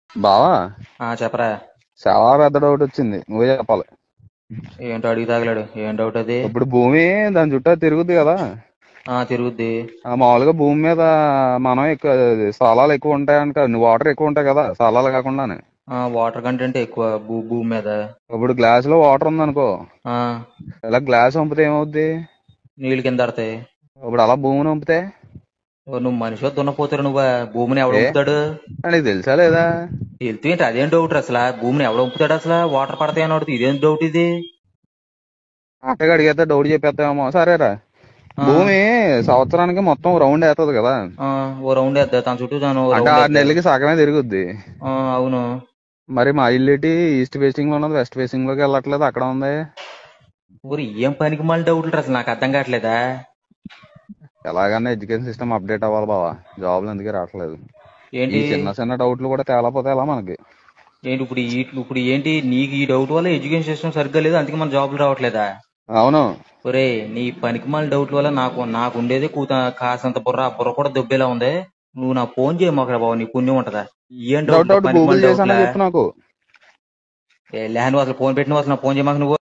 బావా, చెప్పరా. చాలా పెద్ద డౌట్ వచ్చింది, నువ్వే చెప్పాలి. ఏంటో అడిగి తగలాడు, ఏం డౌట్ అది? ఇప్పుడు భూమి దాని చుట్టూ తిరుగుద్ది కదా. తిరుగుద్ది. మామూలుగా భూమి మీద మనం ఎక్కువ స్థలాలు ఎక్కువ ఉంటాయని కదా, వాటర్ ఎక్కువ ఉంటాయి కదా స్థలాలు కాకుండానే. వాటర్ కంటెంట్ ఎక్కువ భూమి మీద. ఇప్పుడు గ్లాస్ లో వాటర్ ఉందనుకో, ఆ ఇలా గ్లాస్ వంపితే ఏమవుద్ది? నీళ్ళు కింద పడతాయి. ఇప్పుడు అలా భూమిని వంపితే నువ్వు మనిషి దున్నపోతారు నువ్వు. భూమిని ఎవడు ఏ వంపుతాడు? నీకు తెలుసా లేదా? వెళ్తూ ఏంటి అదేం డౌట్ అసలు? భూమిని ఎవడు వంపుతాడు అసలు? వాటర్ పడతాయి అని అడుగుతుంది, ఇదేం డౌట్ ఇది? అట్టగా అడిగేస్తే డౌట్ చెప్పేస్తామేమో. సరేరా, ఆ భూమి సంవత్సరానికి మొత్తం రౌండ్ వేస్తుంది కదా. ఆ, ఓ రౌండ్ వేద్దా తన చుట్టూ, తను అంటే రౌండ్ 6 వేద్దా. నెలలకి సగమే తిరుగుద్ది. అవును. మరి మా ఇల్లు ఏంటి ఈస్ట్ ఫేసింగ్ లో ఉన్నది, వెస్ట్ ఫేసింగ్ లోకి వెళ్ళట్లేదు, అక్కడ ఉంది. ఊరి ఏం పనికి మళ్ళీ డౌట్లు అసలు నాకు అర్థం కావట్లేదా? ఎలాగన్నా ఎడ్యుకేషన్ సిస్టమ్ అప్డేట్ అవ్వాలి బావా, జాబ్లు ఎందుకు రావట్లేదు. ఈ ఏంటి చిన్న చిన్న డౌట్లు కూడా తేలపోతే ఎలా మనకి? ఏంటి ఇప్పుడు ఏంటి నీకు ఈ డౌట్ వల్ల ఎడ్యుకేషన్ సిస్టమ్ సరిగ్గా లేదు, అందుకే మన జాబులు రావట్లేదా? అవును. ఒరే, నీ పనికిమాల డౌట్ వల్ల నాకు ఉండేదే కాసంత బుర్ర, ఆ బుర్ర కూడా దొబ్బేలా ఉంది. నువ్వు నా ఫోన్ చేయమాకరా బాబు, నీ పుణ్యం ఉంటదా? ఏం డౌట్ డౌట్లు డౌట్ పనికిమాల గూగుల్ చేసానో డౌట్లా? చెప్పు నాకు. నువ్వు అసలు ఫోన్ పెట్టిన అసలు నా ఫోన్ చేయమాక నువ్వు.